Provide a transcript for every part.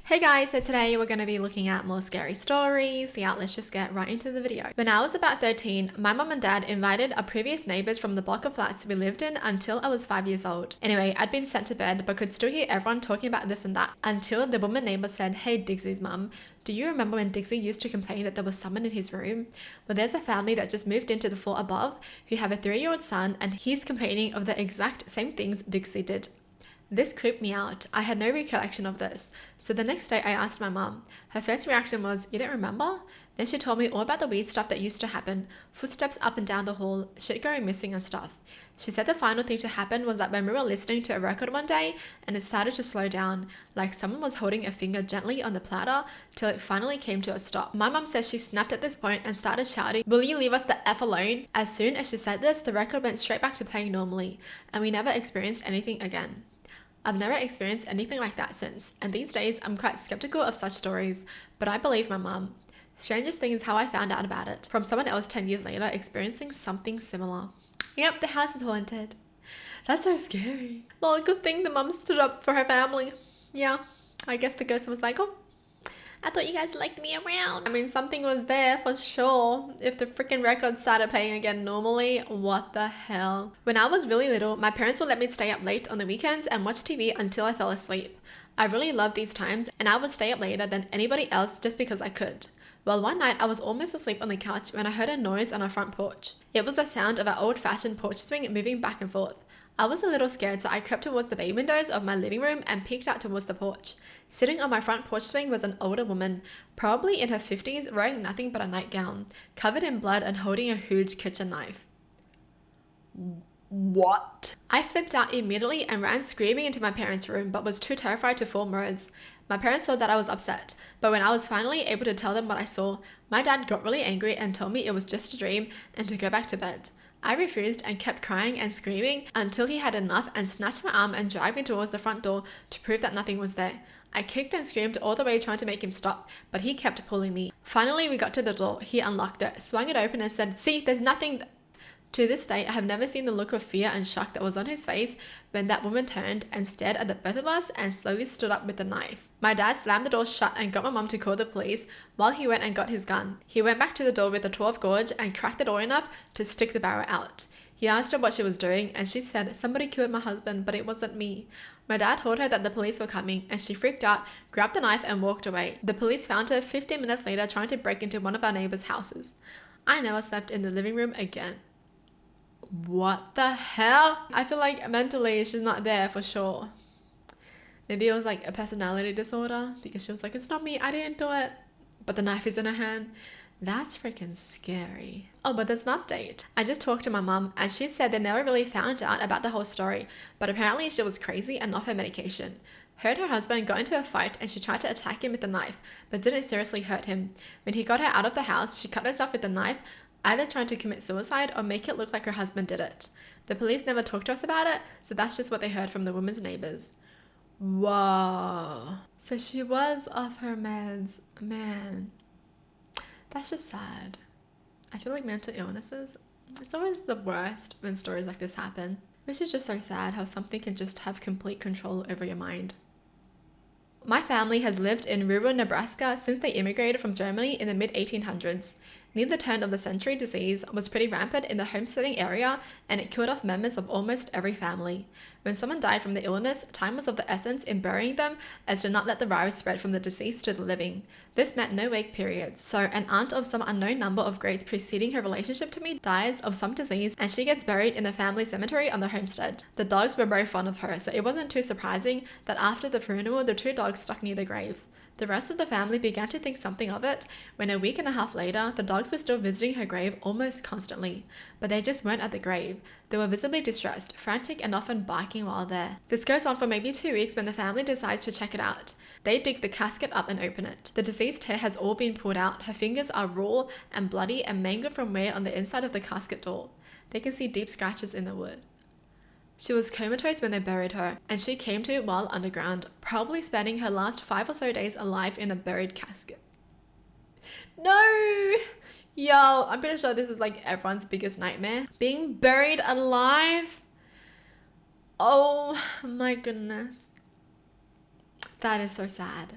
Hey guys, so today we're going to be looking at more scary stories. Yeah, let's just get right into the video. When I was about 13, my mum and dad invited our previous neighbours from the block of flats we lived in until I was 5 years old. Anyway, I'd been sent to bed but could still hear everyone talking about this and that until the woman neighbour said, "Hey Dixie's mum, do you remember when Dixie used to complain that there was someone in his room? Well, there's a family that just moved into the floor above who have a 3-year-old son and he's complaining of the exact same things Dixie did." This creeped me out. I had no recollection of this. So the next day I asked my mum. Her first reaction was, "You don't remember?" Then she told me all about the weird stuff that used to happen. Footsteps up and down the hall, shit going missing and stuff. She said the final thing to happen was that when we were listening to a record one day and it started to slow down, like someone was holding a finger gently on the platter till it finally came to a stop. My mum says she snapped at this point and started shouting, "Will you leave us the F alone?" As soon as she said this, the record went straight back to playing normally and we never experienced anything again. I've never experienced anything like that since, and these days I'm quite skeptical of such stories, but I believe my mum. Strangest thing is how I found out about it, from someone else 10 years later experiencing something similar. Yep, the house is haunted. That's so scary. Well, good thing the mum stood up for her family. Yeah, I guess the ghost was like, "Oh, I thought you guys liked me around." I mean, something was there for sure. If the freaking record started playing again normally, what the hell? When I was really little, my parents would let me stay up late on the weekends and watch TV until I fell asleep. I really loved these times and I would stay up later than anybody else just because I could. Well, one night I was almost asleep on the couch when I heard a noise on our front porch. It was the sound of our old-fashioned porch swing moving back and forth. I was a little scared, so I crept towards the bay windows of my living room and peeked out towards the porch. Sitting on my front porch swing was an older woman, probably in her 50s, wearing nothing but a nightgown, covered in blood and holding a huge kitchen knife. What? I flipped out immediately and ran screaming into my parents' room, but was too terrified to form words. My parents saw that I was upset, but when I was finally able to tell them what I saw, my dad got really angry and told me it was just a dream and to go back to bed. I refused and kept crying and screaming until he had enough and snatched my arm and dragged me towards the front door to prove that nothing was there. I kicked and screamed all the way trying to make him stop, but he kept pulling me. Finally, we got to the door. He unlocked it, swung it open and said, "See, there's nothing." To this day, I have never seen the look of fear and shock that was on his face when that woman turned and stared at the both of us and slowly stood up with the knife. My dad slammed the door shut and got my mum to call the police while he went and got his gun. He went back to the door with a 12 gauge and cracked the door enough to stick the barrel out. He asked her what she was doing and she said, "Somebody killed my husband, but it wasn't me." My dad told her that the police were coming and she freaked out, grabbed the knife and walked away. The police found her 15 minutes later trying to break into one of our neighbors' houses. I never slept in the living room again. What the hell? I feel like mentally she's not there for sure. Maybe it was like a personality disorder because she was like, "It's not me, I didn't do it." But the knife is in her hand. That's freaking scary. Oh, but there's an update. I just talked to my mum and she said they never really found out about the whole story, but apparently she was crazy and off her medication. Her and her husband got into a fight and she tried to attack him with a knife, but didn't seriously hurt him. When he got her out of the house, she cut herself with the knife, either trying to commit suicide or make it look like her husband did it. The police never talked to us about it, so that's just what they heard from the woman's neighbors. Whoa. So she was off her meds. Man, that's just sad. I feel like mental illnesses, it's always the worst when stories like this happen. Which is just so sad how something can just have complete control over your mind. My family has lived in rural Nebraska since they immigrated from Germany in the mid-1800s. Near the turn of the century, disease was pretty rampant in the homesteading area and it killed off members of almost every family. When someone died from the illness, time was of the essence in burying them as to not let the virus spread from the deceased to the living. This meant no wake periods. So an aunt of some unknown number of grades preceding her relationship to me dies of some disease and she gets buried in the family cemetery on the homestead. The dogs were very fond of her, so it wasn't too surprising that after the funeral, the 2 dogs stuck near the grave. The rest of the family began to think something of it when a week and a half later, the dogs were still visiting her grave almost constantly. But they just weren't at the grave. They were visibly distressed, frantic and often barking while there. This goes on for maybe 2 weeks when the family decides to check it out. They dig the casket up and open it. The deceased hair has all been pulled out. Her fingers are raw and bloody and mangled from wear on the inside of the casket door. They can see deep scratches in the wood. She was comatose when they buried her, and she came to while underground, probably spending her last 5 or so days alive in a buried casket. No! Yo, I'm pretty sure this is like everyone's biggest nightmare. Being buried alive? Oh my goodness. That is so sad.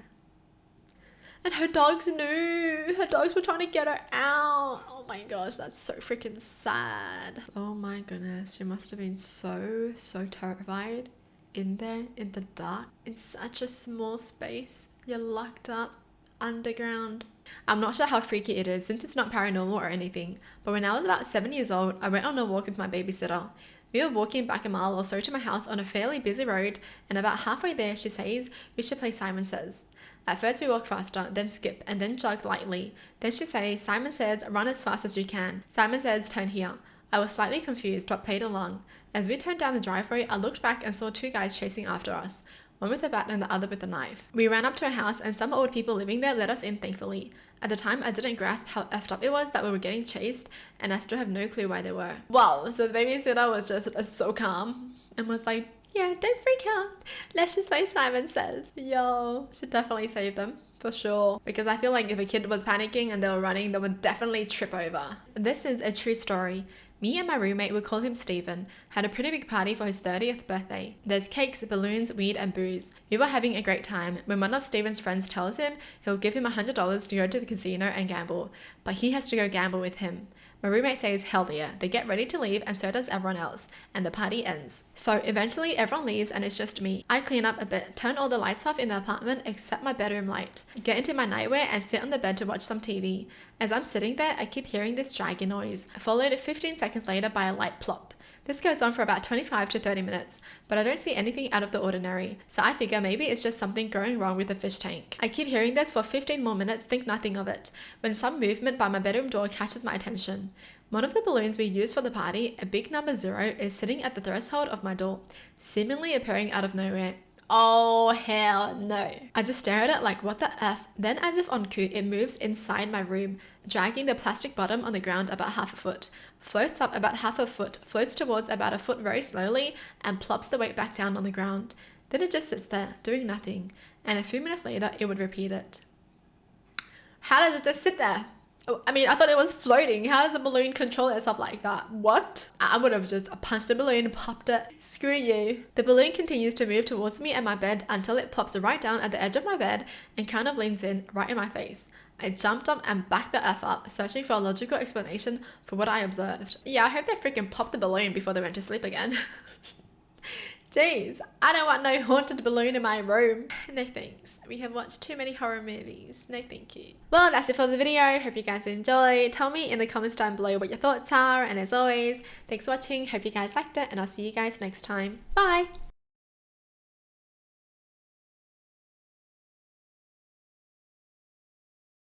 And her dogs knew. Her dogs were trying to get her out. Oh my gosh, that's so freaking sad. Oh my goodness, she must have been so terrified in there in the dark, in such a small space. You're locked up underground. I'm not sure how freaky it is since it's not paranormal or anything, but when I was about 7 years old, I went on a walk with my babysitter. We were walking back a mile or so to my house on a fairly busy road, and about halfway there she says we should play Simon Says. At first we walk faster, then skip, and then jog lightly. Then she says, Simon Says, run as fast as you can. Simon Says, turn here. I was slightly confused but played along. As we turned down the driveway, I looked back and saw two guys chasing after us. One with a bat and the other with a knife. We ran up to a house and some old people living there let us in thankfully. At the time, I didn't grasp how effed up it was that we were getting chased, and I still have no clue why they were. Wow, so the babysitter was just so calm and was like, yeah, don't freak out. Let's just play Simon Says. Yo, should definitely save them. For sure. Because I feel like if a kid was panicking and they were running, they would definitely trip over. This is a true story. Me and my roommate, we call him Steven, had a pretty big party for his 30th birthday. There's cakes, balloons, weed and booze. We were having a great time when one of Steven's friends tells him he'll give him $100 to go to the casino and gamble, but he has to go gamble with him. My roommate says hell yeah. They get ready to leave and so does everyone else, and the party ends. So eventually everyone leaves and it's just me. I clean up a bit, turn all the lights off in the apartment except my bedroom light, get into my nightwear and sit on the bed to watch some TV. As I'm sitting there, I keep hearing this dragging noise, followed 15 seconds later by a light plop. This goes on for about 25 to 30 minutes, but I don't see anything out of the ordinary, so I figure maybe it's just something going wrong with the fish tank. I keep hearing this for 15 more minutes, think nothing of it, when some movement by my bedroom door catches my attention. One of the balloons we used for the party, a big number 0, is sitting at the threshold of my door, seemingly appearing out of nowhere. Oh hell no. I just stare at it like what the F, then as if on cue it moves inside my room, dragging the plastic bottom on the ground about half a foot, floats up about half a foot, floats towards about a foot very slowly and plops the weight back down on the ground. Then it just sits there, doing nothing, and a few minutes later it would repeat it. How does it just sit there? I mean, I thought it was floating. How does a balloon control itself like that? What? I would have just punched the balloon and popped it. Screw you. The balloon continues to move towards me and my bed until it plops right down at the edge of my bed and kind of leans in right in my face. I jumped up and backed the F up, searching for a logical explanation for what I observed. Yeah, I hope they freaking popped the balloon before they went to sleep again. Jeez, I don't want no haunted balloon in my room. No thanks. We have watched too many horror movies. No thank you. Well, that's it for the video. Hope you guys enjoyed. Tell me in the comments down below what your thoughts are. And as always, thanks for watching. Hope you guys liked it. And I'll see you guys next time. Bye!